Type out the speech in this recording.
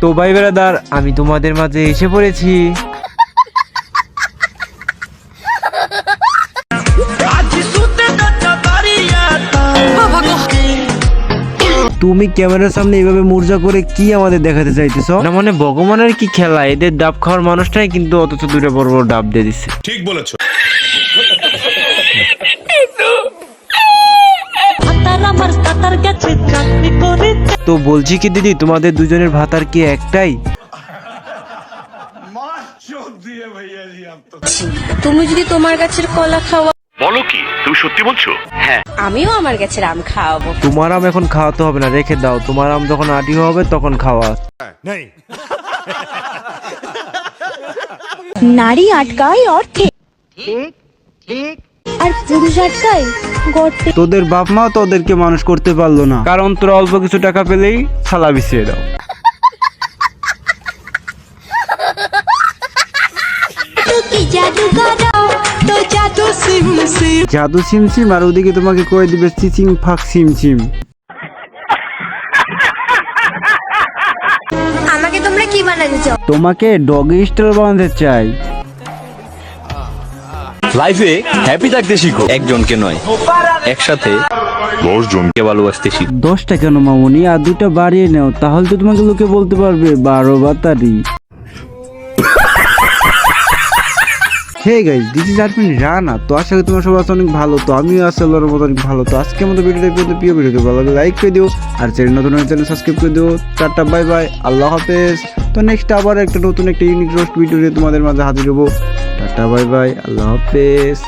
তো ভাই ব্রাদার, আমি তোমাদের মাঝে এসে পড়েছি। তুমি ক্যামেরার সামনে এইভাবে মুরজা করে কি আমাদের দেখাতে চাইতেছো? না মানে ভগবানের কি খেলা, এদের ডাব খাওয়ার মানুষটাই কিন্তু অথচ দুটো বড় বড় ডাব দিয়ে দিচ্ছে। ঠিক বলেছো। তো বলছি কি দিদি, তোমাদের দুজনের ভাতার কি একটাই? তুমি যদি তোমার গাছের কলা খাওয়া, বলো কি, তুমি সত্যি বলছো? হ্যাঁ, আমিও আমার গাছের আম খাওয়াবো। তোমার আম এখন খাওয়াতে হবে না, রেখে দাও। তোমার আম যখন আটি হবে তখন খাওয়া। নারী আটকায় অর্থে, আর পুরুষ আটকায় গর্তে। তোদের বাপ মা তোদেরকে মানুষ করতে পারলো না, কারণ তোরা অল্প কিছু টাকা পেলেই ছালা বিছিয়ে দাও। জাদু সিমসিম, আর ওদিকে তোমাকে কয়ে দিবে চিচিং ফাক সিমসিম। আমাকে তোমরা কি বানাতে চাও? তোমাকে ডগি স্টাইল বানাতে চাই। লাইফে হ্যাপি থাকতে শিখো, একজনকে নয়, একসাথে 10 জনকে ভালোবাসতে শিখো। 10টা কেন মামুনি, আর 2টা বাড়িয়ে নাও, তাহলে তো তোমাকে লোকে বলতে পারবে 12 বাতারি। Hey guys, this is Arpin Rana. তো আশা করি তোমার সবাই অনেক ভালো। তো আমিও আছি আল্লাহর মতো অনেক ভালো। তো আজকে আমাদের ভিডিওটা পেতে প্রিয় ভিডিওতে ভালো লাগে লাইক করে দিও, আর চ্যানেল নতুন হলে চ্যানেল সাবস্ক্রাইব করে দিও। টাটা বাই বাই, আল্লাহ হাফেজ। তো নেক্সট আবার একটা নতুন একটা ইউনিক রোস্ট ভিডিও নিয়ে তোমাদের মাঝে হাজির হবো। টাটা বাই বাই, আল্লাহ হাফেজ।